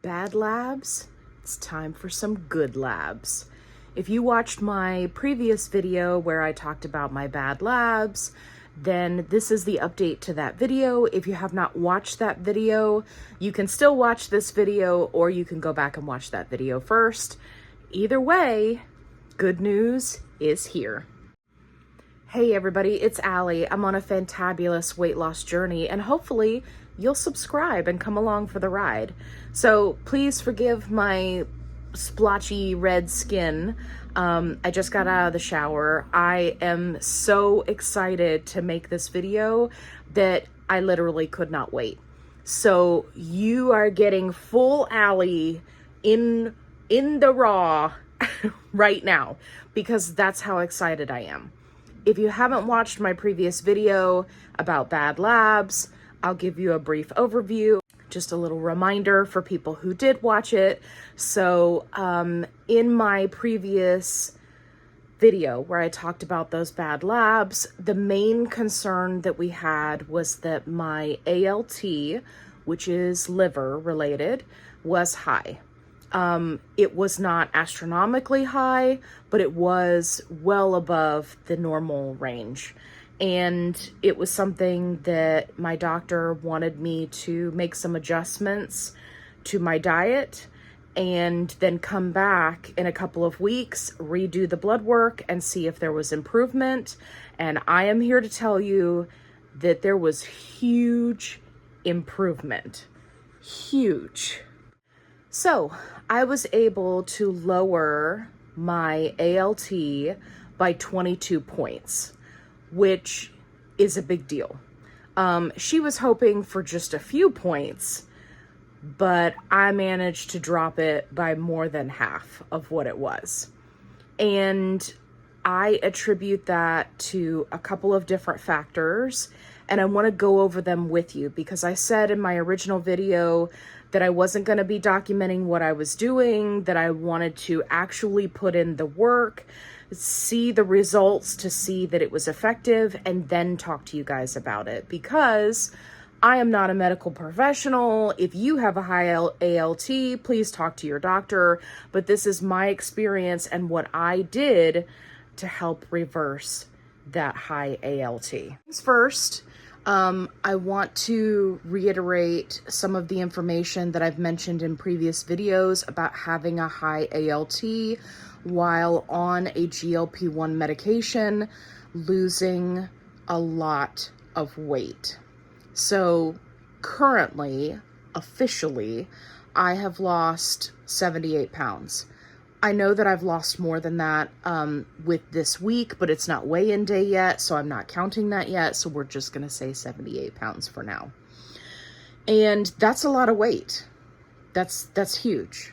Bad labs? It's time for some good labs. If you watched my previous video where I talked about my bad labs, then this is the update to that video. If you have not watched that video, you can still watch this video, or you can go back and watch that video first. Either way, good news is here. Hey everybody, it's Allie. I'm on a fantabulous weight loss journey, and hopefully you'll subscribe and come along for the ride. So please forgive my splotchy red skin. I just got out of the shower. I am so excited to make this video that I literally could not wait. So you are getting full Allie in the raw right now, because that's how excited I am. If you haven't watched my previous video about bad labs, I'll give you a brief overview, just a little reminder for people who did watch it. So in my previous video where I talked about those bad labs, the main concern that we had was that my ALT, which is liver related, was high. It was not astronomically high, but it was well above the normal range. And it was something that my doctor wanted me to make some adjustments to my diet and then come back in a couple of weeks, redo the blood work and see if there was improvement. And I am here to tell you that there was huge improvement. Huge. So I was able to lower my ALT by 22 points, which is a big deal. She was hoping for just a few points, but I managed to drop it by more than half of what it was. And I attribute that to a couple of different factors, and I want to go over them with you because I said in my original video that I wasn't going to be documenting what I was doing, that I wanted to actually put in the work, see the results to see that it was effective, and then talk to you guys about it, because I am not a medical professional. If you have a high ALT, please talk to your doctor, but this is my experience and what I did to help reverse that high ALT. First, I want to reiterate some of the information that I've mentioned in previous videos about having a high ALT while on a GLP-1 medication, losing a lot of weight. So currently, officially, I have lost 78 pounds. I know that I've lost more than that with this week, but it's not weigh-in day yet, so I'm not counting that yet. So we're just going to say 78 pounds for now. And that's a lot of weight. That's huge.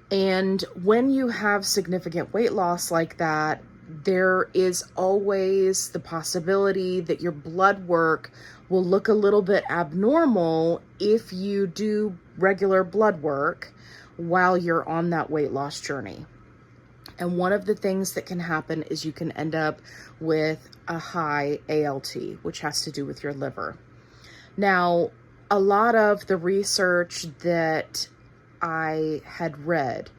And when you have significant weight loss like that, there is always the possibility that your blood work will look a little bit abnormal if you do regular blood work while you're on that weight loss journey. And one of the things that can happen is you can end up with a high ALT, which has to do with your liver. Now, a lot of the research that I had read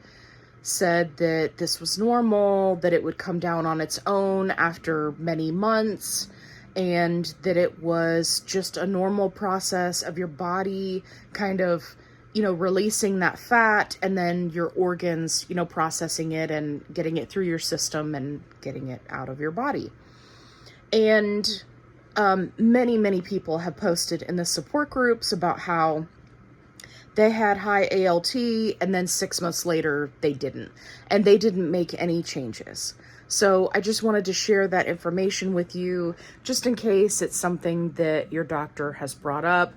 said that this was normal, that it would come down on its own after many months, and that it was just a normal process of your body kind of releasing that fat, and then your organs, processing it and getting it through your system and getting it out of your body. And many people have posted in the support groups about how they had high ALT and then 6 months later they didn't, and they didn't make any changes. So I just wanted to share that information with you, just in case it's something that your doctor has brought up.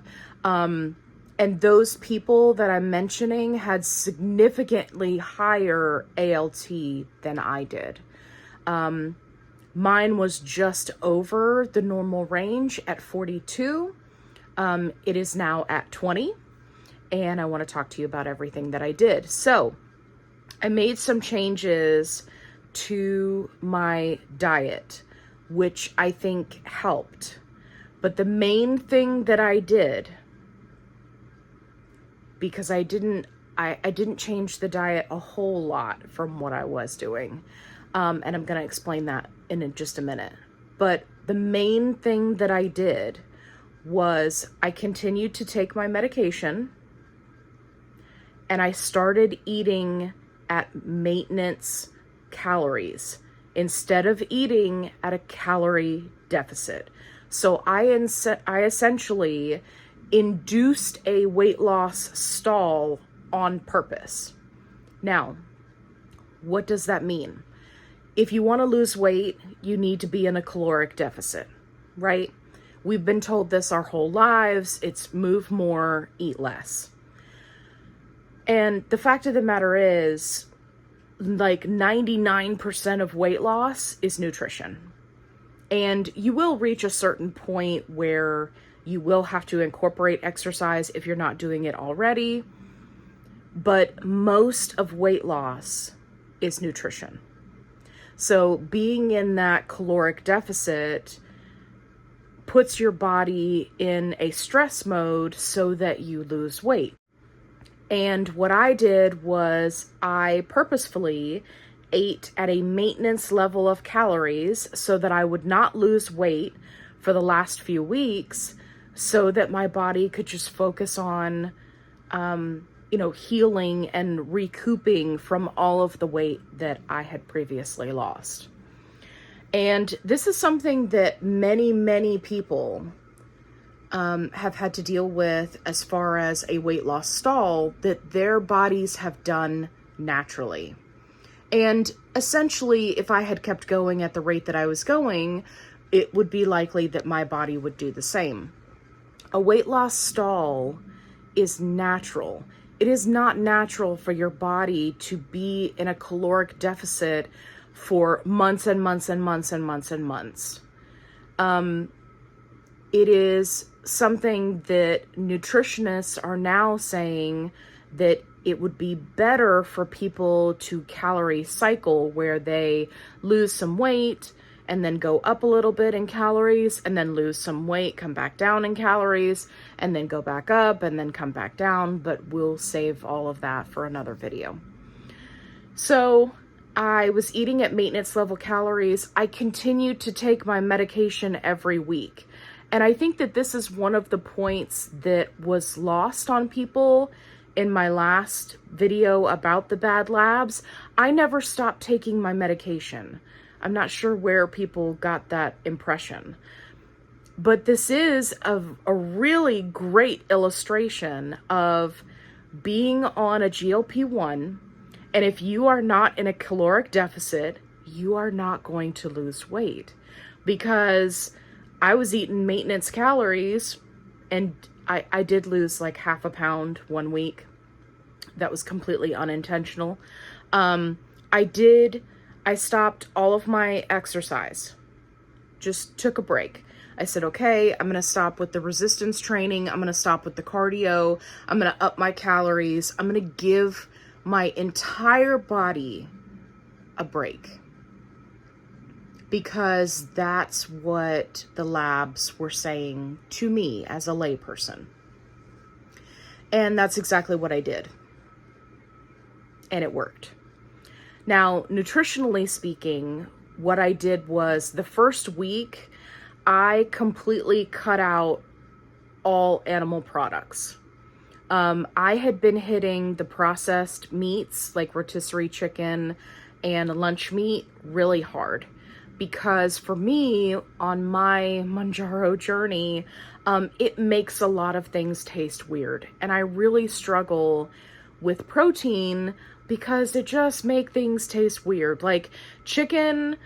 And those people that I'm mentioning had significantly higher ALT than I did. Mine was just over the normal range at 42. It is now at 20. And I want to talk to you about everything that I did. So I made some changes to my diet, which I think helped. But the main thing that I did because I didn't change the diet a whole lot from what I was doing. And I'm going to explain that in just a minute. But the main thing that I did was I continued to take my medication, and I started eating at maintenance calories instead of eating at a calorie deficit. So I essentially induced a weight loss stall on purpose. Now, what does that mean? If you want to lose weight, you need to be in a caloric deficit, right? We've been told this our whole lives. It's move more, eat less. And the fact of the matter is, like 99% of weight loss is nutrition. And you will reach a certain point where you will have to incorporate exercise if you're not doing it already. But most of weight loss is nutrition. So being in that caloric deficit puts your body in a stress mode so that you lose weight. And what I did was I purposefully ate at a maintenance level of calories so that I would not lose weight for the last few weeks, so that my body could just focus on, healing and recouping from all of the weight that I had previously lost. And this is something that many, many people have had to deal with as far as a weight loss stall that their bodies have done naturally. And essentially, if I had kept going at the rate that I was going, it would be likely that my body would do the same. A weight loss stall is natural. It is not natural for your body to be in a caloric deficit for months and months and months and months and months. It is something that nutritionists are now saying that it would be better for people to calorie cycle, where they lose some weight and then go up a little bit in calories, and then lose some weight, come back down in calories, and then go back up and then come back down. But we'll save all of that for another video. So I was eating at maintenance level calories. I continued to take my medication every week. And I think that this is one of the points that was lost on people in my last video about the bad labs. I never stopped taking my medication. I'm not sure where people got that impression. But this is a really great illustration of being on a GLP-1. And if you are not in a caloric deficit, you are not going to lose weight. Because I was eating maintenance calories, and I did lose like half a pound 1 week. That was completely unintentional. I stopped all of my exercise. Just took a break. I said, okay, I'm going to stop with the resistance training. I'm going to stop with the cardio. I'm going to up my calories. I'm going to give my entire body a break. Because that's what the labs were saying to me as a layperson. And that's exactly what I did. And it worked. Now, nutritionally speaking, what I did was the first week, I completely cut out all animal products. I had been hitting the processed meats like rotisserie chicken and lunch meat really hard. Because for me, on my Mounjaro journey, it makes a lot of things taste weird. And I really struggle with protein because it just makes things taste weird. Like chicken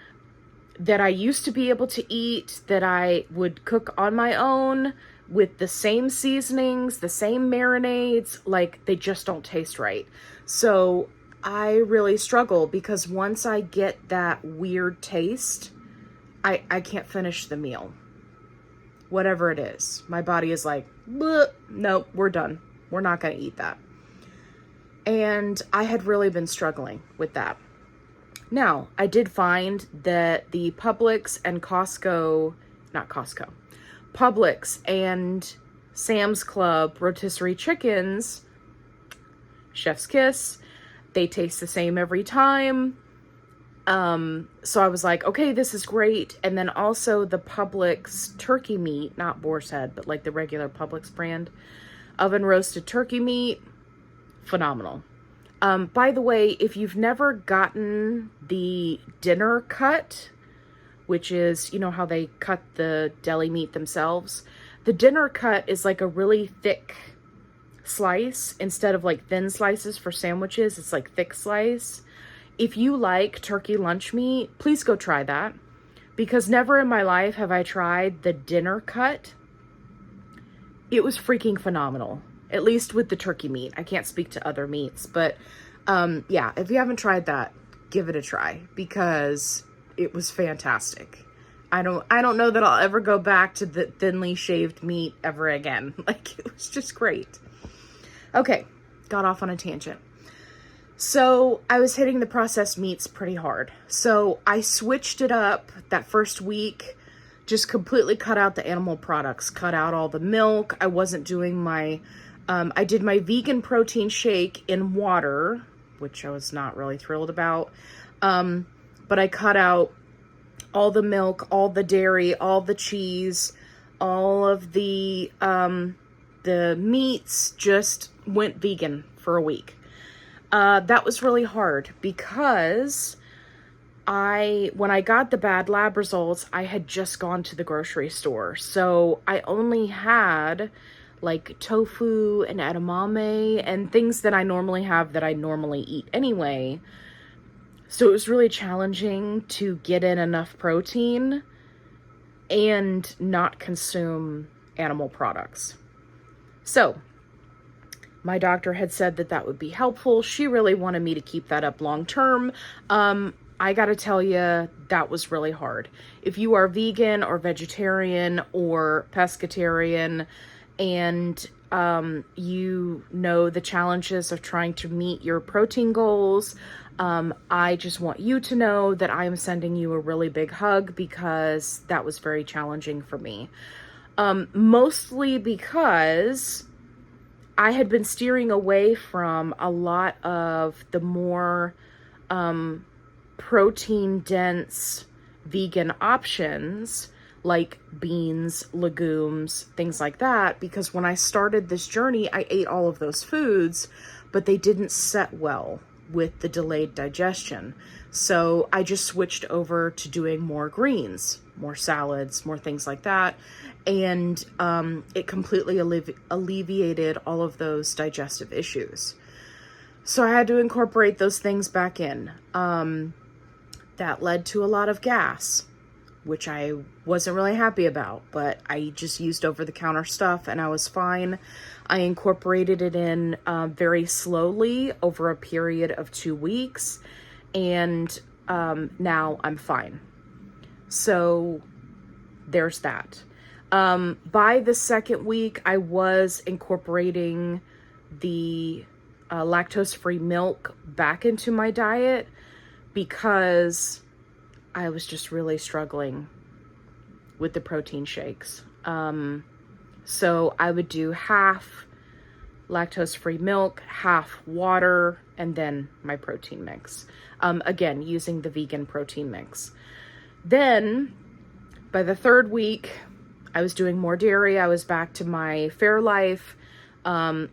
that I used to be able to eat, that I would cook on my own with the same seasonings, the same marinades, like they just don't taste right. So I really struggle because once I get that weird taste, I can't finish the meal. Whatever it is. My body is like, nope, we're done. We're not going to eat that. And I had really been struggling with that. Now, I did find that the Publix and Publix and Sam's Club rotisserie chickens chef's kiss. They taste the same every time. So I was like, okay, this is great. And then also the Publix turkey meat, not boar's head, but like the regular Publix brand, oven roasted turkey meat, phenomenal. By the way, if you've never gotten the dinner cut, which is, you know how they cut the deli meat themselves, the dinner cut is like a really thick slice instead of like thin slices for sandwiches. It's like thick slice. If you like turkey lunch meat, please go try that, because never in my life have I tried the dinner cut. It was freaking phenomenal, at least with the turkey meat. I can't speak to other meats, but yeah, if you haven't tried that, give it a try, because it was fantastic. I don't know that I'll ever go back to the thinly shaved meat ever again. Like, it was just great. Okay, got off on a tangent. So I was hitting the processed meats pretty hard. So I switched it up that first week, just completely cut out the animal products, cut out all the milk. I wasn't doing my, I did my vegan protein shake in water, which I was not really thrilled about. But I cut out all the milk, all the dairy, all the cheese, all of the meats, just went vegan for a week. That was really hard because when I got the bad lab results, I had just gone to the grocery store. So I only had like tofu and edamame and things that I normally have that I normally eat anyway. So it was really challenging to get in enough protein and not consume animal products. So my doctor had said that that would be helpful. She really wanted me to keep that up long term. I gotta tell you, that was really hard. If you are vegan or vegetarian or pescatarian and you know the challenges of trying to meet your protein goals, I just want you to know that I am sending you a really big hug, because that was very challenging for me. Mostly because I had been steering away from a lot of the more protein-dense vegan options, like beans, legumes, things like that, because when I started this journey, I ate all of those foods, but they didn't set well with the delayed digestion. So I just switched over to doing more greens, more salads, more things like that. And it completely alleviated all of those digestive issues. So I had to incorporate those things back in. That led to a lot of gas, which I wasn't really happy about, but I just used over-the-counter stuff and I was fine. I incorporated it in very slowly over a period of 2 weeks, and now I'm fine. So there's that. By the second week, I was incorporating the lactose-free milk back into my diet, because I was just really struggling with the protein shakes. So I would do half lactose-free milk, half water, and then my protein mix. Again, using the vegan protein mix. Then, by the third week, I was doing more dairy. I was back to my Fairlife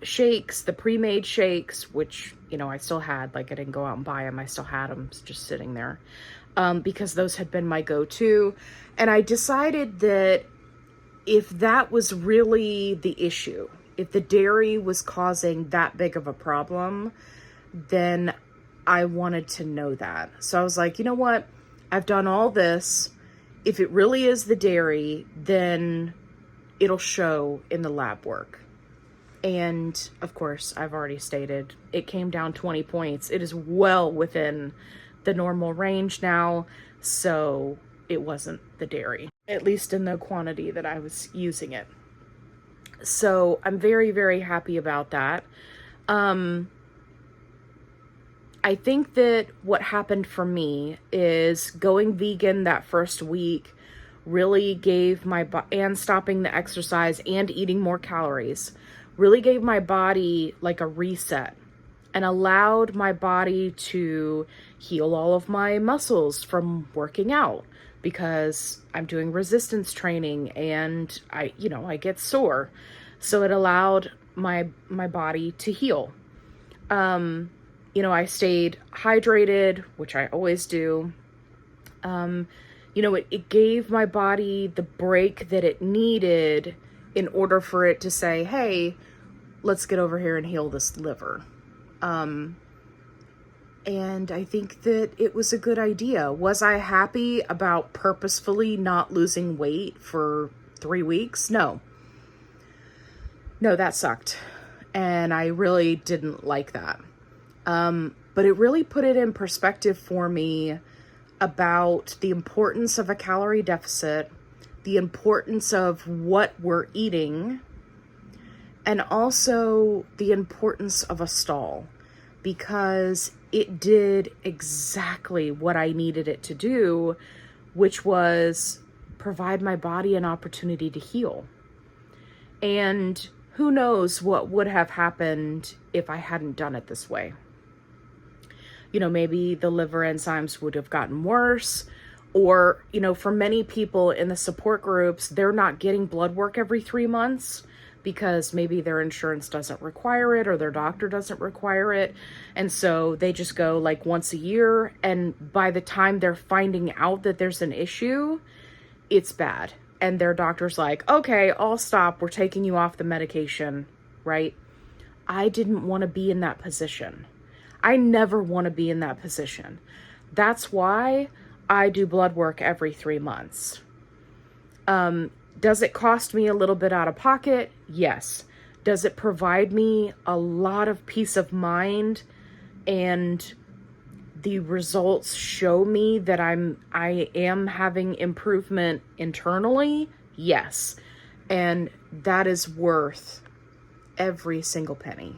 shakes, the pre-made shakes, which, you know, I still had. Like, I didn't go out and buy them. I still had them just sitting there, because those had been my go-to. And I decided that if that was really the issue, if the dairy was causing that big of a problem, then I wanted to know that. So I was like, you know what? I've done all this. If it really is the dairy, then it'll show in the lab work. And of course, I've already stated, it came down 20 points. It is well within the normal range now. So it wasn't the dairy, at least in the quantity that I was using it. So I'm very, very happy about that. I think that what happened for me is going vegan that first week really gave my and stopping the exercise and eating more calories really gave my body like a reset. and allowed my body to heal all of my muscles from working out, because I'm doing resistance training and I get sore. So it allowed my body to heal. I stayed hydrated, which I always do. It gave my body the break that it needed in order for it to say, hey, let's get over here and heal this liver. And I think that it was a good idea. Was I happy about purposefully not losing weight for 3 weeks? No. No, that sucked. And I really didn't like that. But it really put it in perspective for me about the importance of a calorie deficit, the importance of what we're eating, and also the importance of a stall, because it did exactly what I needed it to do, which was provide my body an opportunity to heal. And who knows what would have happened if I hadn't done it this way. Maybe the liver enzymes would have gotten worse, or, for many people in the support groups, they're not getting blood work every 3 months because maybe their insurance doesn't require it or their doctor doesn't require it. And so they just go like once a year. And by the time they're finding out that there's an issue, it's bad. And their doctor's like, okay, I'll stop. We're taking you off the medication, right? I didn't want to be in that position. I never want to be in that position. That's why I do blood work every 3 months. Does it cost me a little bit out of pocket? Yes. Does it provide me a lot of peace of mind, and the results show me that I am having improvement internally? Yes. And that is worth every single penny.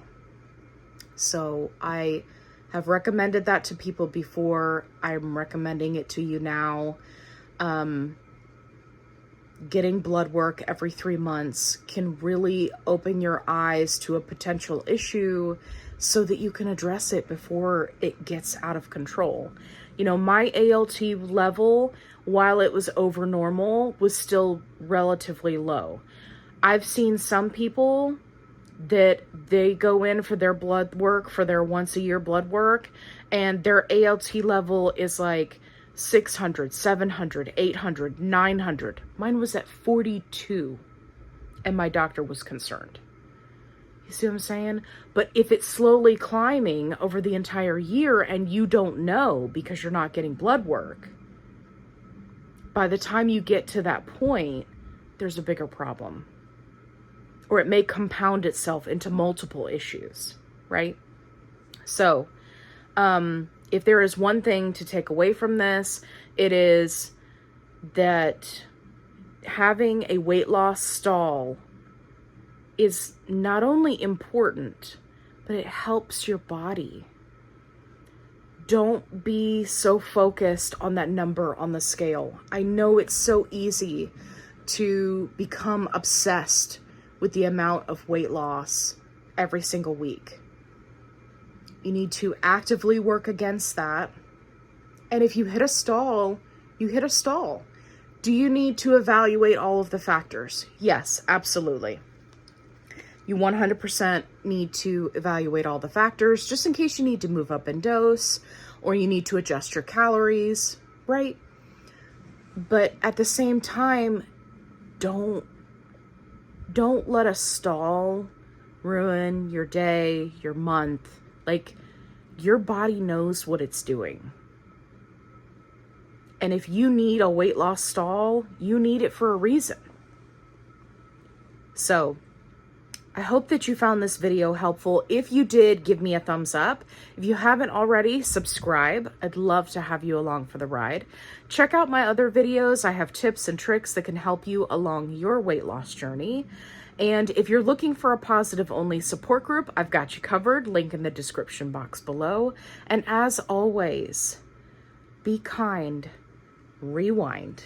So I have recommended that to people before. I'm recommending it to you now. Getting blood work every 3 months can really open your eyes to a potential issue so that you can address it before it gets out of control. My ALT level, while it was over normal, was still relatively low. I've seen some people that they go in for their blood work, for their once a year blood work, and their ALT level is like 600, 700, 800, 900. Mine was at 42, and my doctor was concerned. You see what I'm saying? But if it's slowly climbing over the entire year and you don't know because you're not getting blood work, by the time you get to that point, there's a bigger problem. Or it may compound itself into multiple issues, right? So, if there is one thing to take away from this, it is that having a weight loss stall is not only important, but it helps your body. Don't be so focused on that number on the scale. I know it's so easy to become obsessed with the amount of weight loss every single week. You need to actively work against that. And if you hit a stall, you hit a stall. Do you need to evaluate all of the factors? Yes, absolutely. You 100% need to evaluate all the factors just in case you need to move up in dose or you need to adjust your calories, right? But at the same time, don't let a stall ruin your day, your month. Like, your body knows what it's doing. And if you need a weight loss stall, you need it for a reason. So, I hope that you found this video helpful. If you did, give me a thumbs up. If you haven't already, subscribe. I'd love to have you along for the ride. Check out my other videos. I have tips and tricks that can help you along your weight loss journey. And if you're looking for a positive-only support group, I've got you covered. Link in the description box below. And as always, be kind, rewind.